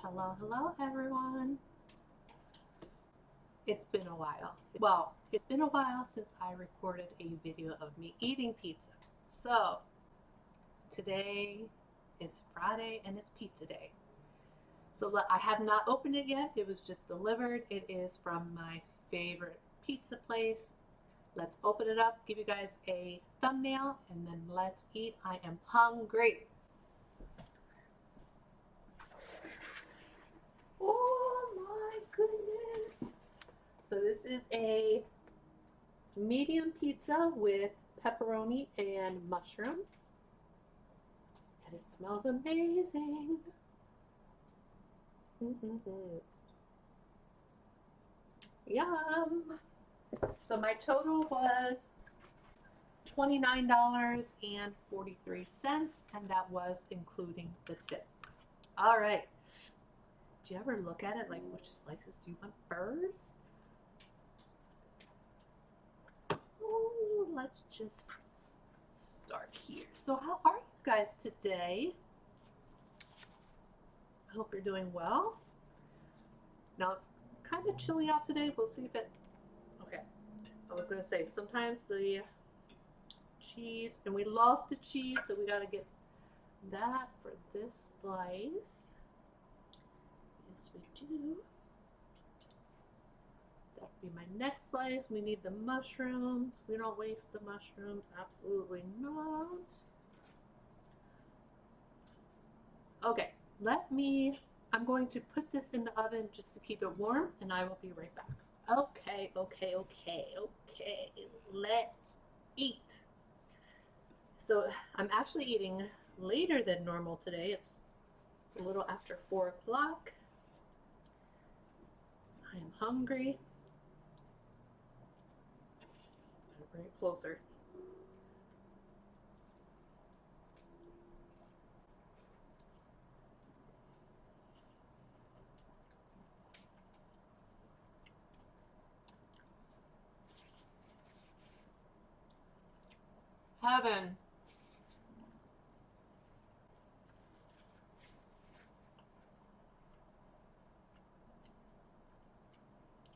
Hello, hello everyone. It's been a while. Well, it's been a while since I recorded a video of me eating pizza. So, today is Friday and it's pizza day. So I have not opened it yet. It was just delivered. It is from my favorite pizza place. Let's open it up, give you guys a thumbnail, and then let's eat. I am hungry. Oh my goodness. So this is a medium pizza with pepperoni and mushroom. And it smells amazing. Yum. So my total was $29.43, and that was including the tip. All right. Do you ever look at it like, which slices do you want first? Oh, let's just start here. So how are you guys today? I hope you're doing well. Now it's kind of chilly out today. We'll see if it, okay. I was gonna say, sometimes the cheese, and we lost the cheese, so we gotta get that for this slice. Yes, we do. That would be my next slice. We need the mushrooms. We don't waste the mushrooms. Absolutely not. Okay, I'm going to put this in the oven just to keep it warm, and I will be right back. Okay. Let's eat. So I'm actually eating later than normal today. It's a little after 4 o'clock. I am hungry. I'm gonna bring it closer. Heaven.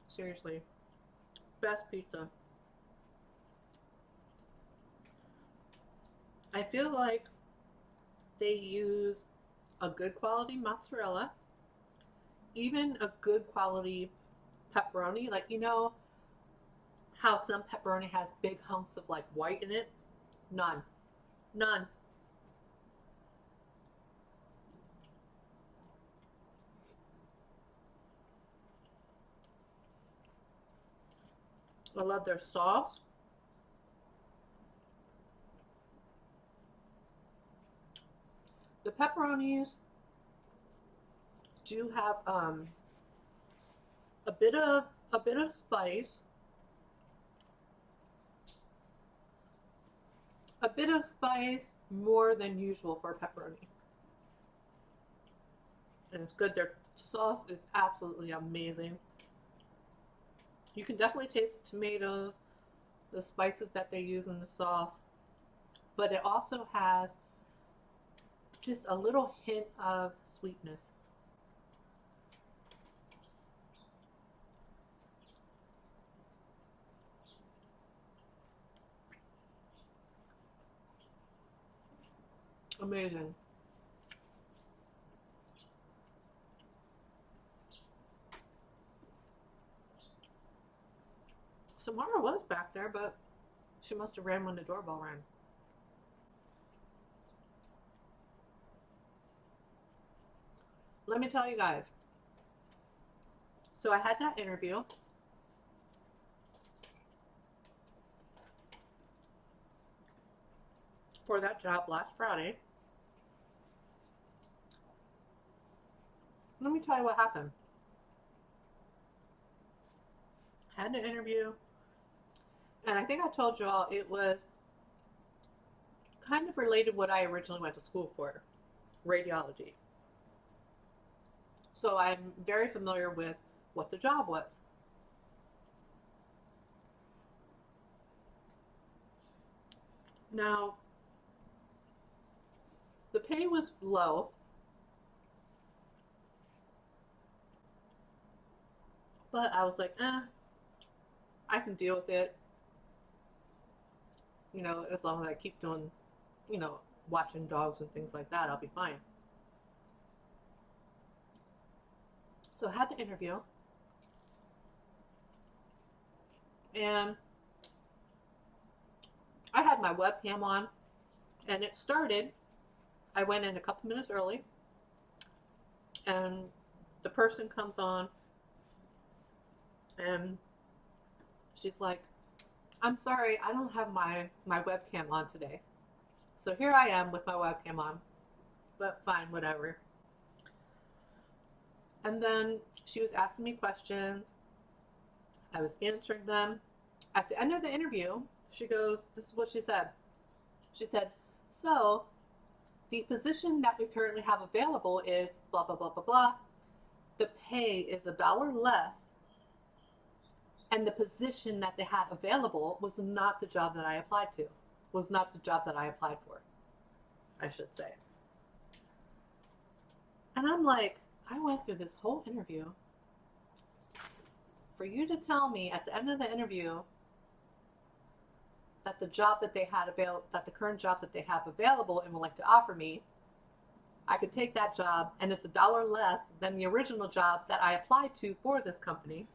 Seriously, best pizza. I feel like they use a good quality mozzarella, even a good quality pepperoni. Like, you know how some pepperoni has big hunks of like white in it? None. None. I love their sauce. The pepperonis do have a bit of spice. A bit of spice more than usual for pepperoni. And it's good. Their sauce is absolutely amazing. You can definitely taste the tomatoes, the spices that they use in the sauce, but it also has just a little hint of sweetness. Amazing. Samara was back there, but she must have ran when the doorbell rang. Let me tell you guys. So I had that interview. For that job last Friday. Let me tell you what happened. Had an interview, and I think I told y'all it was kind of related what I originally went to school for, radiology. So I'm very familiar with what the job was. Now, the pay was low, but I was like, I can deal with it. You know, as long as I keep doing, you know, watching dogs and things like that, I'll be fine. So I had the interview, and I had my webcam on, and it started. I went in a couple minutes early, and the person comes on, and she's like, I'm sorry, I don't have my webcam on today. So here I am with my webcam on, but fine, whatever. And then she was asking me questions. I was answering them. At the end of the interview, she goes, this is what she said. She said, so the position that we currently have available is blah, blah, blah, blah, blah. The pay is $1 less. And the position that they had available was not the job that I applied to. Was not the job that I applied for, I should say. And I'm like, I went through this whole interview for you to tell me at the end of the interview that the job that they had that the current job that they have available and would like to offer me, I could take that job and it's $1 less than the original job that I applied to for this company.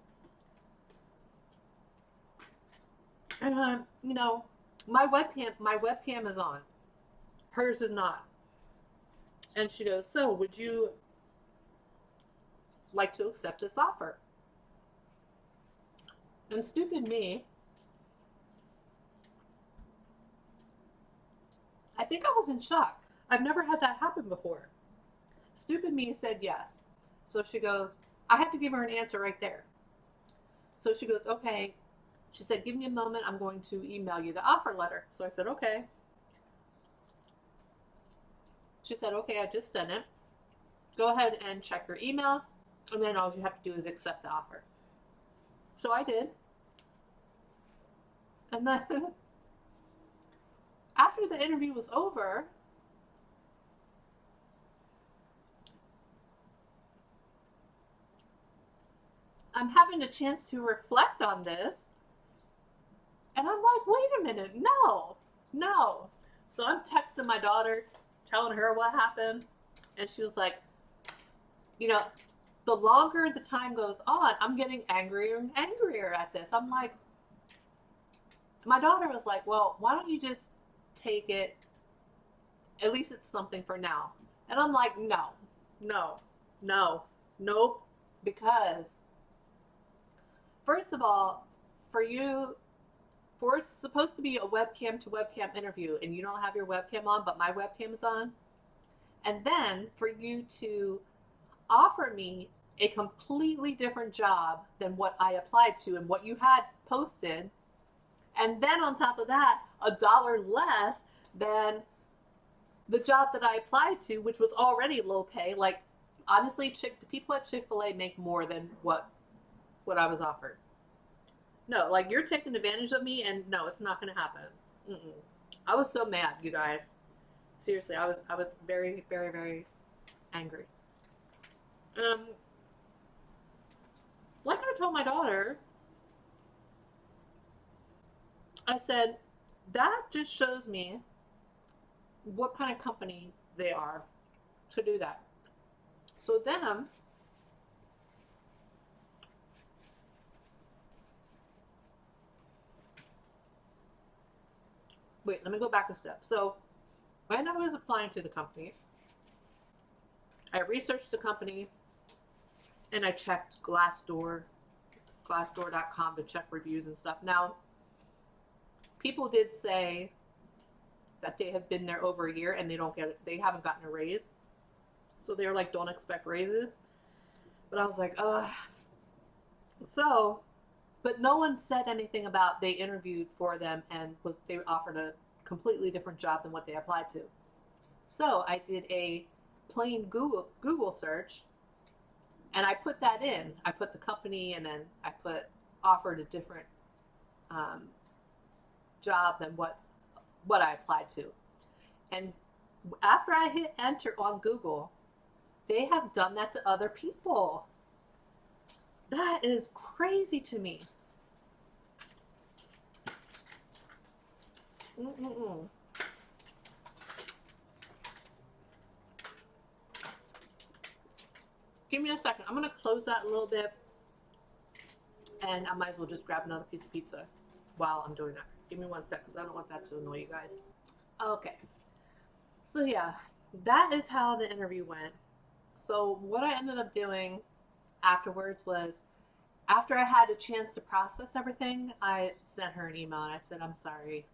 And you know, my webcam is on. Hers is not. And she goes, so would you like to accept this offer? And stupid me, I think I was in shock. I've never had that happen before. Stupid me said yes. So she goes, I had to give her an answer right there. So she goes, okay. She said, give me a moment. I'm going to email you the offer letter. So I said, okay. She said, okay, I just sent it. Go ahead and check your email. And then all you have to do is accept the offer. So I did. And then after the interview was over, I'm having a chance to reflect on this. And I'm like, wait a minute, no. So I'm texting my daughter, telling her what happened. And she was like, you know, the longer the time goes on, I'm getting angrier and angrier at this. I'm like, my daughter was like, well, why don't you just take it? At least it's something for now. And I'm like, nope. Because, first of all, it's supposed to be a webcam to webcam interview and you don't have your webcam on, but my webcam is on. And then for you to offer me a completely different job than what I applied to and what you had posted. And then on top of that, $1 less than the job that I applied to, which was already low pay. Like, honestly, the people at Chick-fil-A make more than what I was offered. No, like, you're taking advantage of me, and no, it's not going to happen. I was so mad, you guys. Seriously, I was very, very, very angry. Like I told my daughter, I said, that just shows me what kind of company they are to do that. So then, wait, let me go back a step. So when I was applying to the company, I researched the company and I checked Glassdoor.com to check reviews and stuff. Now, people did say that they have been there over a year and they haven't gotten a raise. So they're like, don't expect raises. But I was like, ugh. So, but no one said anything about they interviewed for them and they offered a completely different job than what they applied to. So I did a plain Google search and I put that in. I put the company and then I offered a different job than what I applied to. And after I hit enter on Google, they have done that to other people. That is crazy to me. Mm-mm-mm. Give me a second. I'm going to close that a little bit, and I might as well just grab another piece of pizza while I'm doing that. Give me one sec, because I don't want that to annoy you guys. Okay. So yeah, that is how the interview went. So what I ended up doing afterwards was, after I had a chance to process everything, I sent her an email and I said, I'm sorry.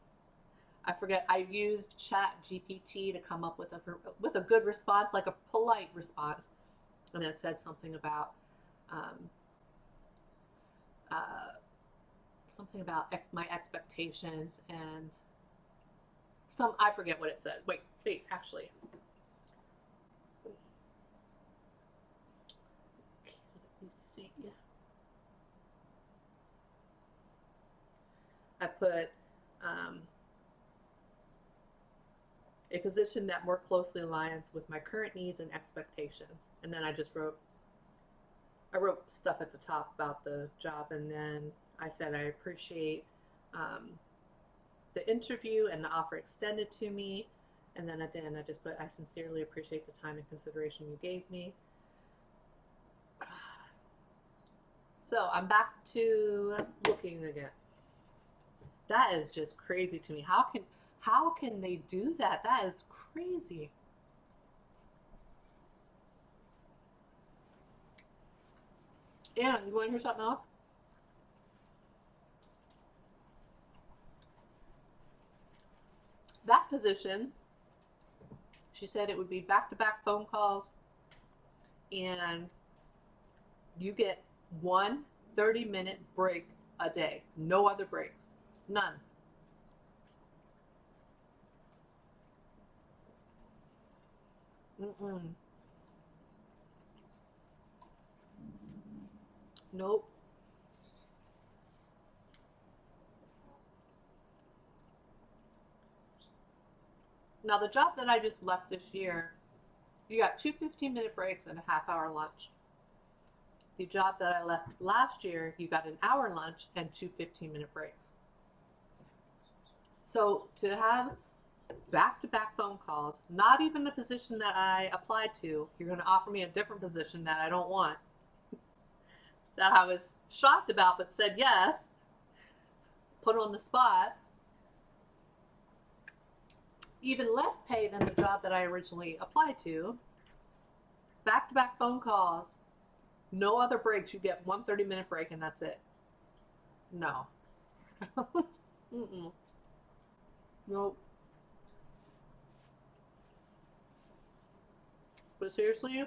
I forget. I used Chat GPT to come up with a good response, like a polite response, and it said something about um, uh, my expectations and I forget what it said. Wait, actually. Let me see. I put a position that more closely aligns with my current needs and expectations. And then I wrote stuff at the top about the job, and then I said I appreciate the interview and the offer extended to me. And then at the end, I just put, I sincerely appreciate the time and consideration you gave me. So I'm back to looking again. That is just crazy to me. How can they do that? That is crazy. Yeah, you want to hear something else? That position, she said it would be back-to-back phone calls, and you get one 30-minute break a day. No other breaks. None. Mm-mm. Nope. Now, the job that I just left this year, you got two 15-minute breaks and a half-hour lunch. The job that I left last year, you got an hour lunch and two 15-minute breaks. So to have back-to-back phone calls, not even the position that I applied to, you're going to offer me a different position that I don't want, that I was shocked about but said yes, put on the spot, even less pay than the job that I originally applied to, back-to-back phone calls, no other breaks. You get one 30-minute break and that's it. No. Mm-mm. Nope. But seriously,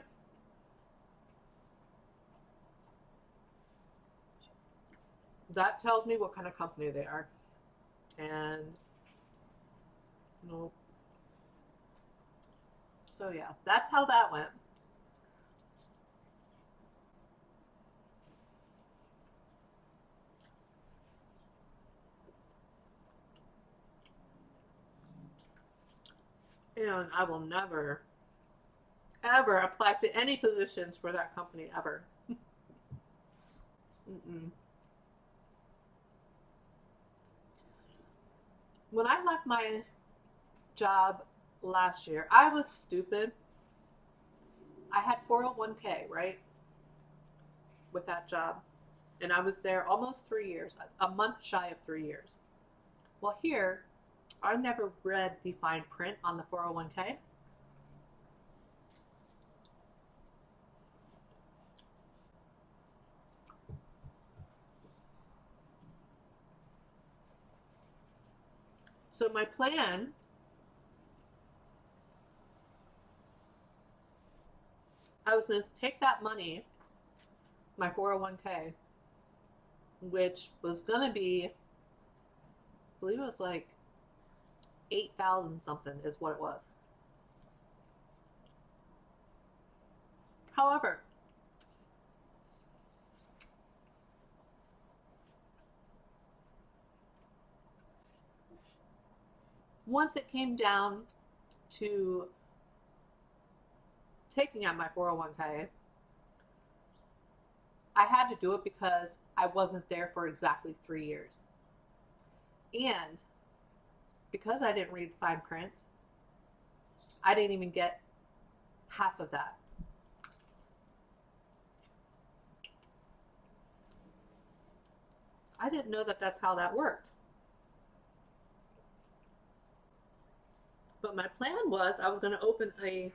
that tells me what kind of company they are. And nope. So yeah, that's how that went. And I will never, ever apply to any positions for that company ever. Mm-mm. When I left my job last year, I was stupid. I had 401k, right, with that job. And I was there almost 3 years, a month shy of 3 years. Well, here, I never read the fine print on the 401k. So my plan, I was going to take that money, my 401k, which was going to be, I believe it was like 8,000 something is what it was. However, once it came down to taking out my 401k, I had to do it because I wasn't there for exactly 3 years. And because I didn't read the fine print, I didn't even get half of that. I didn't know that that's how that worked. But my plan was I was going to open a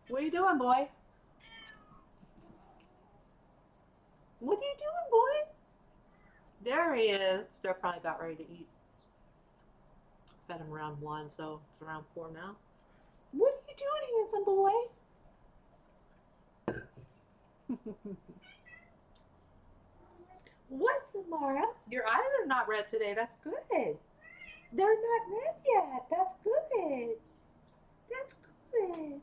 What are you doing, boy? What are you doing, boy? There he is. They're probably about ready to eat. Fed him around 1, so it's around 4 now. What are you doing, handsome boy? What, Samara? Your eyes are not red today. That's good. They're not red yet. That's good. That's good.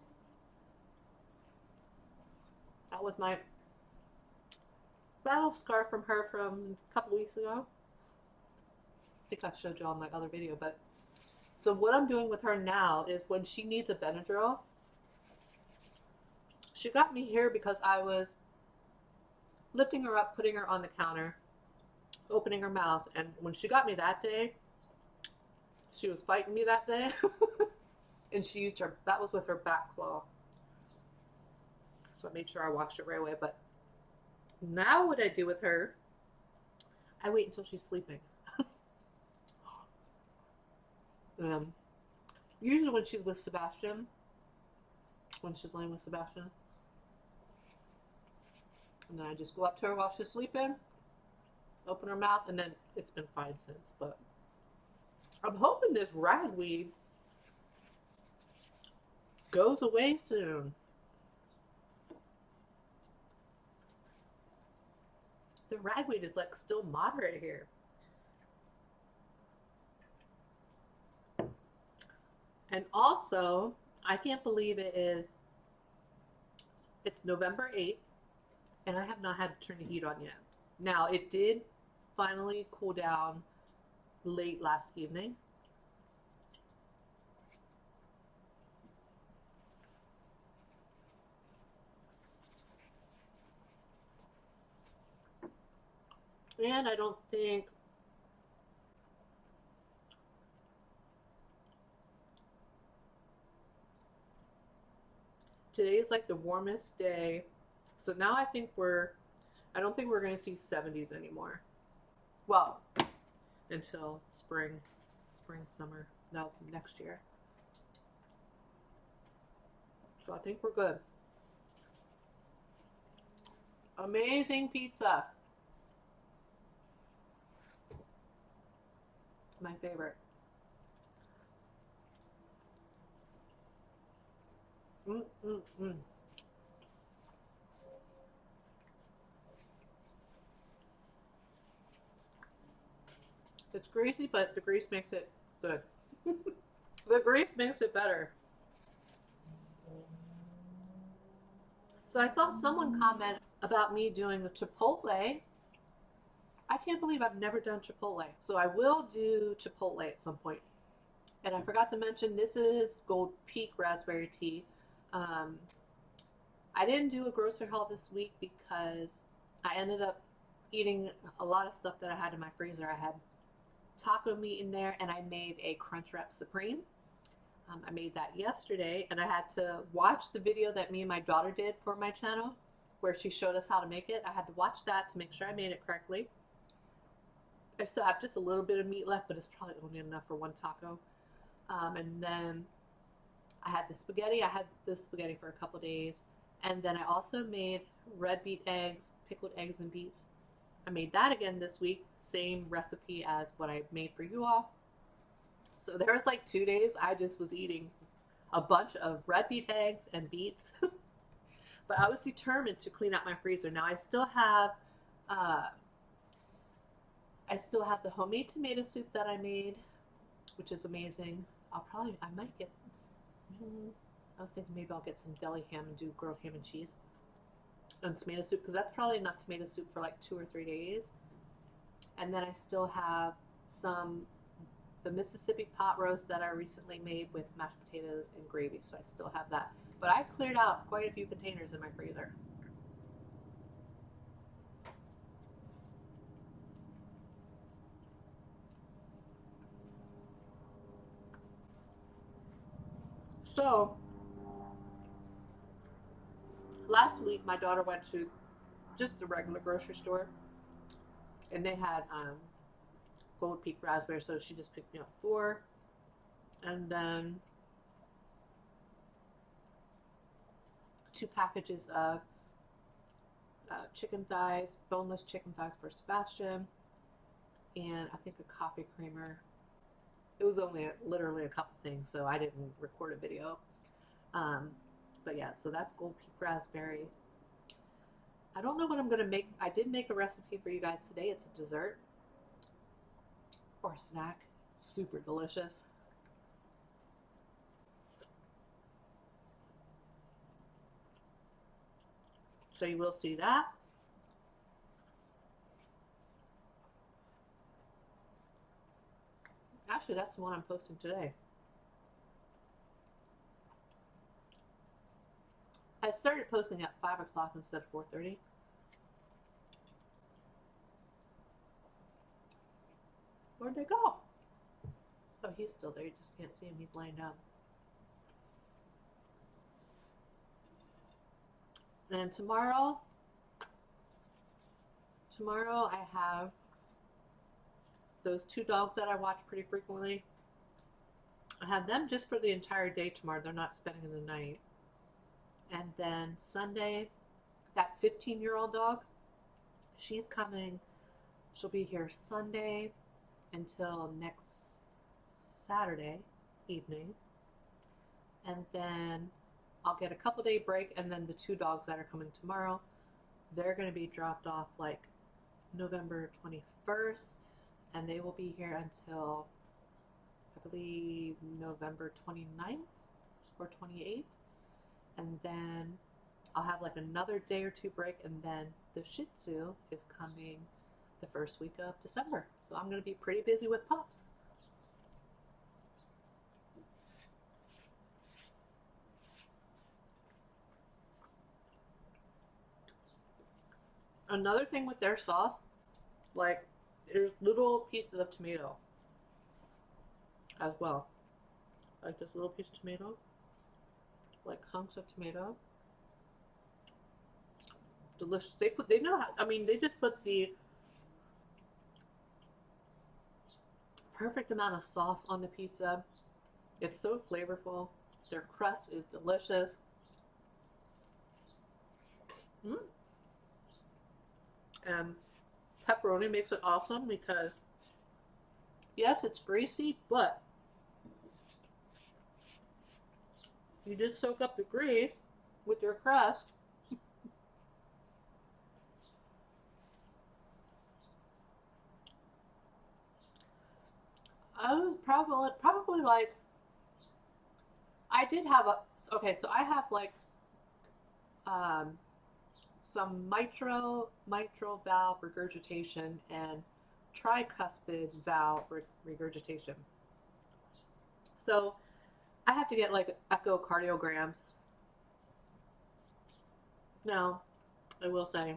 That was my battle scar from her from a couple weeks ago. I think I showed you all in my other video, but so what I'm doing with her now is when she needs a Benadryl, she got me here because I was lifting her up, putting her on the counter, opening her mouth, and when she got me that day, she was fighting me that day, and she used her, that was with her back claw. So I made sure I washed it right away, but now what I do with her, I wait until she's sleeping. Usually when she's with Sebastian, when she's laying with Sebastian, and then I just go up to her while she's sleeping, open her mouth, and then it's been fine since. But I'm hoping this ragweed goes away soon. The ragweed is like still moderate here. And also, I can't believe it's November 8th, and I have not had to turn the heat on yet. Now, it did finally cool down late last evening. And I don't think today is like the warmest day. So now I don't think we're going to see 70s anymore. Well, until spring, summer, no, next year. So I think we're good. Amazing pizza. My favorite. It's greasy, but the grease makes it good. The grease makes it better. So I saw someone comment about me doing the Chipotle. I can't believe I've never done Chipotle. So I will do Chipotle at some point. And I forgot to mention, this is Gold Peak Raspberry Tea. I didn't do a grocery haul this week because I ended up eating a lot of stuff that I had in my freezer. I had taco meat in there, and I made a Crunchwrap Supreme. I made that yesterday, and I had to watch the video that me and my daughter did for my channel where she showed us how to make it. I had to watch that to make sure I made it correctly. I still have just a little bit of meat left, but it's probably only enough for one taco. And then I had the spaghetti. I had the spaghetti for a couple days. And then I also made red beet eggs, pickled eggs and beets. I made that again this week. Same recipe as what I made for you all. So there was like 2 days I just was eating a bunch of red beet eggs and beets. But I was determined to clean out my freezer. Now I still have the homemade tomato soup that I made, which is amazing. I might get, I was thinking maybe I'll get some deli ham and do grilled ham and cheese and tomato soup, because that's probably enough tomato soup for like 2 or 3 days. And then I still have some the Mississippi pot roast that I recently made with mashed potatoes and gravy, so I still have that. But I cleared out quite a few containers in my freezer. So, last week my daughter went to just the regular grocery store, and they had Gold Peak raspberries, so she just picked me up 4, and then 2 packages of chicken thighs, boneless chicken thighs for Sebastian, and I think a coffee creamer. It was only literally a couple things, so I didn't record a video. But yeah, so that's Gold Peak raspberry. I don't know what I'm going to make. I did make a recipe for you guys today. It's a dessert or a snack. Super delicious. So you will see that. Actually, that's the one I'm posting today. I started posting at 5 o'clock instead of 4:30. Where'd they go? Oh, he's still there. You just can't see him. He's laying down. And tomorrow I have those 2 dogs that I watch pretty frequently. I have them just for the entire day tomorrow. They're not spending the night. And then Sunday, that 15-year-old dog, she's coming. She'll be here Sunday until next Saturday evening. And then I'll get a couple day break, and then the 2 dogs that are coming tomorrow, they're going to be dropped off like November 21st, and they will be here until I believe November 29th or 28th. And then I'll have like another day or 2 break, and then the Shih Tzu is coming the first week of December. So I'm going to be pretty busy with pups. Another thing with their sauce, like, there's little pieces of tomato as well. Like this little piece of tomato, like hunks of tomato. Delicious. They know how, I mean, they just put the perfect amount of sauce on the pizza. It's so flavorful. Their crust is delicious. And pepperoni makes it awesome because, yes, it's greasy, but you just soak up the grease with your crust. I was probably like, I did have okay, so I have like some mitral valve regurgitation and tricuspid valve regurgitation. So I have to get like echocardiograms. Now, I will say,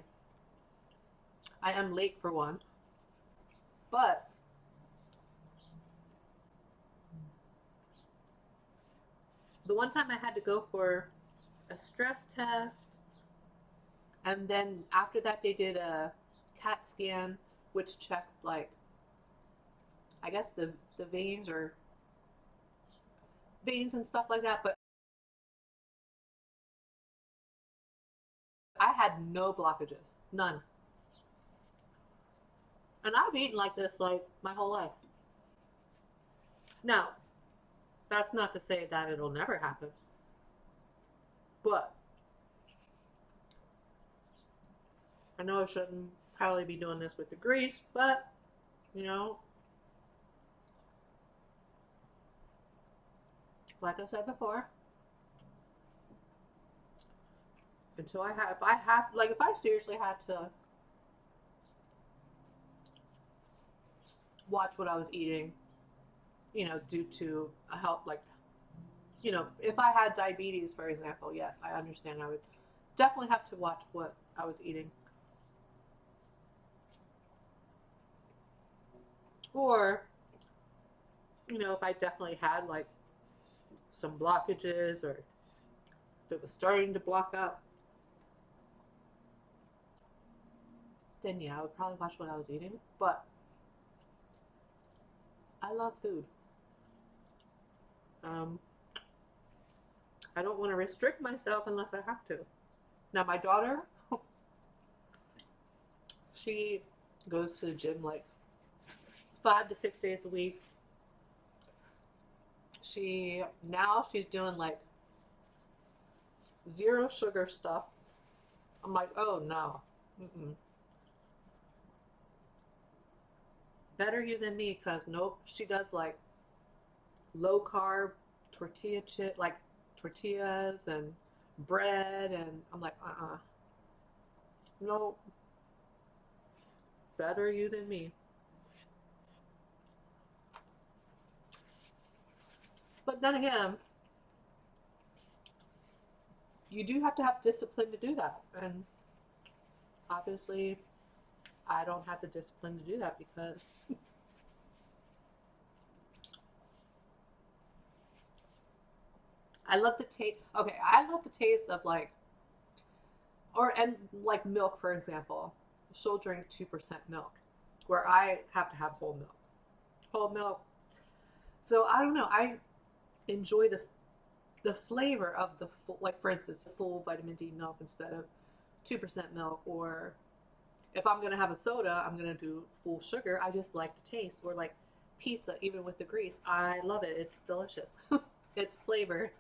I am late for one, but the one time I had to go for a stress test, and then after that they did a CAT scan, which checked like, I guess the veins and stuff like that, but I had no blockages, none. And I've eaten like this like my whole life. Now, that's not to say that it'll never happen, but I know I shouldn't probably be doing this with the grease, but you know, like I said before, until if I seriously had to watch what I was eating, you know, due to a health, like, you know, if I had diabetes, for example, yes, I understand. I would definitely have to watch what I was eating. Or, you know, if I definitely had like some blockages or if it was starting to block up, then yeah, I would probably watch what I was eating. But I love food. Um, I don't want to restrict myself unless I have to. Now, my daughter, she goes to the gym like 5 to 6 days a week. She's doing like zero sugar stuff. I'm like, oh no. Mm-mm. Better you than me, because nope, she does like low carb tortilla chip, like tortillas and bread, and I'm like, nope, better you than me. But then again, you do have to have discipline to do that, and obviously, I don't have the discipline to do that because I love the taste. Okay, I love the taste of like, or and like milk, for example. She'll drink 2% milk, where I have to have whole milk. Whole milk. So I don't know. I enjoy the flavor of the full, like for instance, full vitamin D milk instead of 2% milk. Or if I'm gonna have a soda, I'm gonna do full sugar. I just like the taste. Or like pizza, even with the grease, I love it. It's delicious. It's flavor.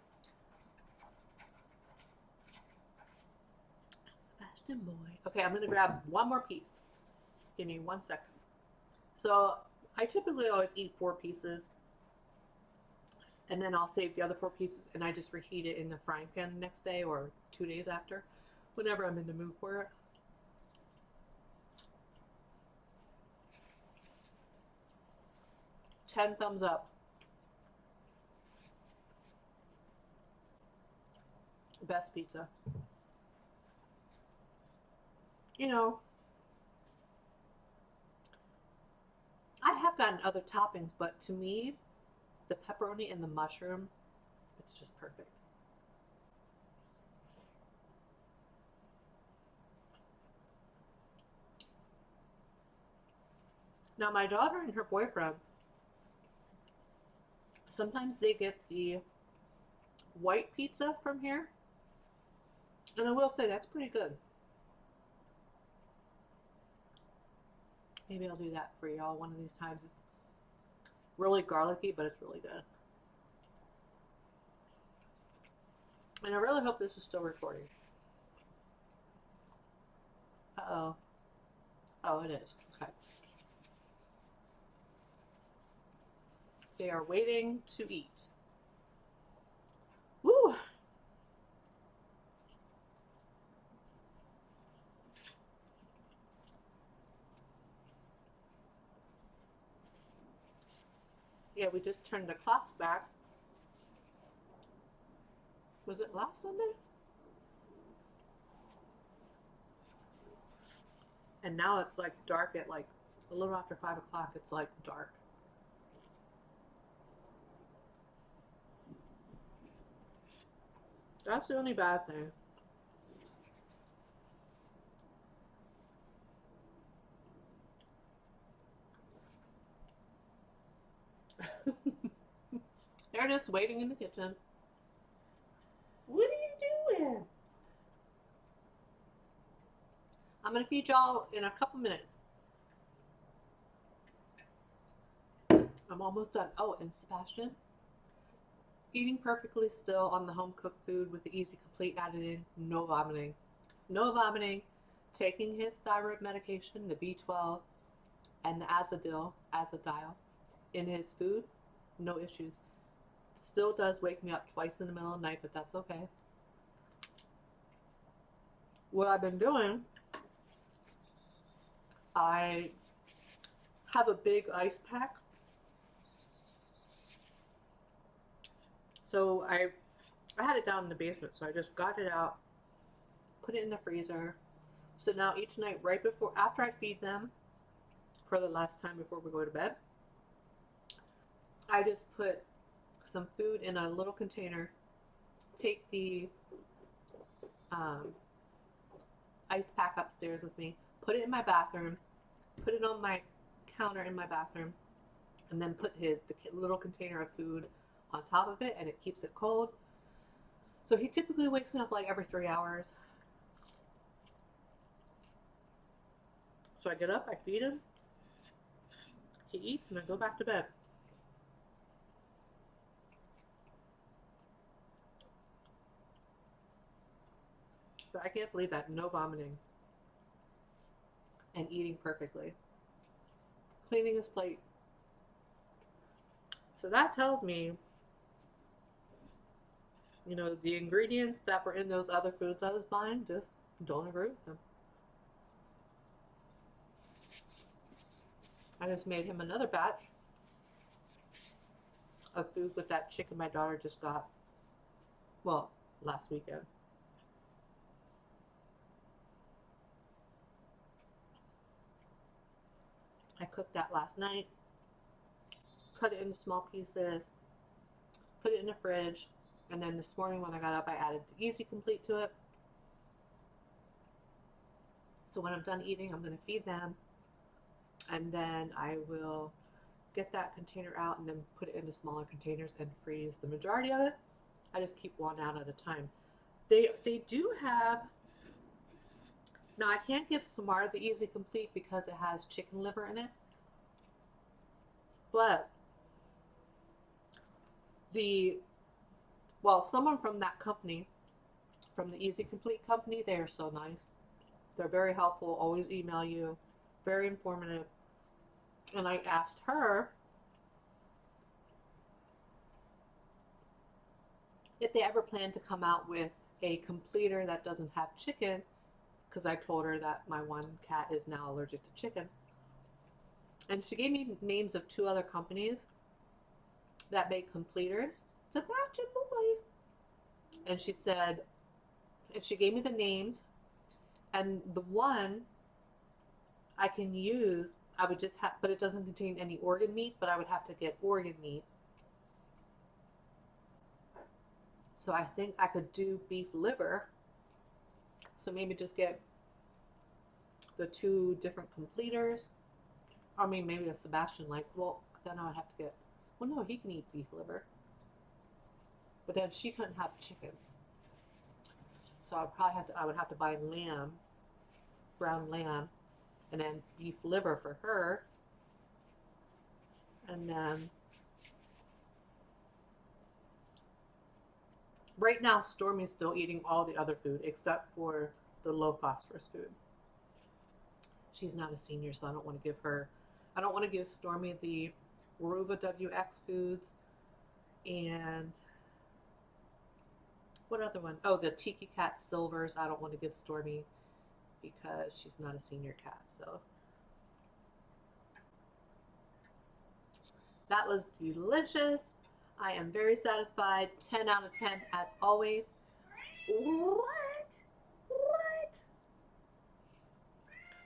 Sebastian boy. Okay, I'm gonna grab one more piece. Give me 1 second. So I typically always eat 4 pieces, and then I'll save the other 4 pieces and I just reheat it in the frying pan the next day or 2 days after, whenever I'm in the mood for it. 10 thumbs up. Best pizza. You know, I have gotten other toppings, but to me, the pepperoni and the mushroom, it's just perfect. Now, my daughter and her boyfriend, sometimes they get the white pizza from here, and I will say that's pretty good. Maybe I'll do that for y'all one of these times. It's really garlicky, but it's really good. And I really hope this is still recording. Uh-oh. Oh, it is. Okay. They are waiting to eat. Woo! Yeah, we just turned the clocks back. Was it last Sunday? And now it's like dark at like a little after 5 o'clock. It's like dark. That's the only bad thing. They're just waiting in the kitchen. What are you doing? I'm gonna feed y'all in a couple minutes. I'm almost done. Oh, and Sebastian, eating perfectly still on the home cooked food with the Easy Complete added in. No vomiting. No vomiting. Taking his thyroid medication, the B12, and the azadil in his food. No issues. Still does wake me up twice in the middle of the night, but that's okay. What I've been doing, I have a big ice pack So I had it down in the basement, so I just got it out, put it in the freezer. So now each night, right before, after I feed them, for the last time before we go to bed, I just put some food in a little container, take the ice pack upstairs with me, put it in my bathroom, put it on my counter in my bathroom, and then put the little container of food on top of it, and it keeps it cold. So he typically wakes me up like every 3 hours. So I get up, I feed him, he eats, and I go back to bed. But I can't believe that. No vomiting. And eating perfectly. Cleaning his plate. So that tells me, you know, the ingredients that were in those other foods I was buying just don't agree with them. I just made him another batch of food with that chicken my daughter just got, well, last weekend. I cooked that last night, cut it into small pieces, put it in the fridge, and then this morning when I got up, I added the Easy Complete to it. So when I'm done eating, I'm going to feed them, and then I will get that container out and then put it into smaller containers and freeze the majority of it. I just keep one out at a time. They do have, now I can't give Samara the Easy Complete because it has chicken liver in it, but someone from that company, from the Easy Complete company, they are so nice. They're very helpful, always email you, very informative. And I asked her if they ever plan to come out with a completer that doesn't have chicken, because I told her that my one cat is now allergic to chicken. And she gave me names of 2 other companies that make completers. Sebastian boy. And she said, and she gave me the names, and the one I can use, I would just have, but it doesn't contain any organ meat, but I would have to get organ meat. So I think I could do beef liver. So maybe just get the 2 different completers. I mean, maybe a Sebastian likes, well, then I would have to get, well, no, he can eat beef liver. But then she couldn't have chicken. So I would have to buy lamb, ground lamb, and then beef liver for her. And then right now Stormy's still eating all the other food except for the low phosphorus food. She's not a senior, so I don't want to give Stormy the Ruva WX foods, and what other one? Oh, the Tiki Cat Silvers. I don't want to give Stormy because she's not a senior cat. So that was delicious. I am very satisfied. 10 out of 10 as always. What?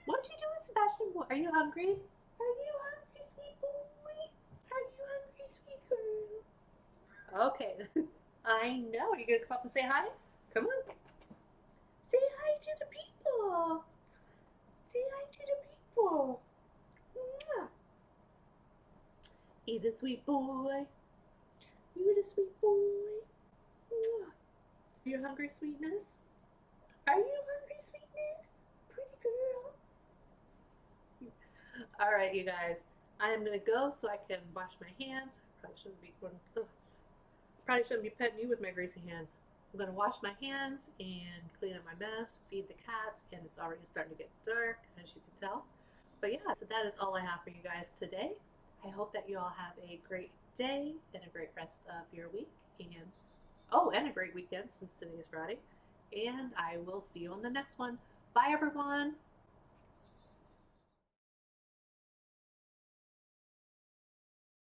What you doing, Sebastian boy? Are you hungry? Are you hungry, sweet boy? Are you hungry, sweet girl? Okay. I know. Are you going to come up and say hi? Come on. Say hi to the people. Say hi to the people. He's a sweet boy. You the sweet boy. Are you hungry, sweetness? Are you hungry, sweetness? Pretty girl. All right, you guys. I am going to go so I can wash my hands. Probably shouldn't be petting you with my greasy hands. I'm going to wash my hands and clean up my mess, feed the cats, and it's already starting to get dark, as you can tell. But yeah, so that is all I have for you guys today. I hope that you all have a great day and a great rest of your week, and a great weekend since today is Friday. And I will see you on the next one. Bye, everyone.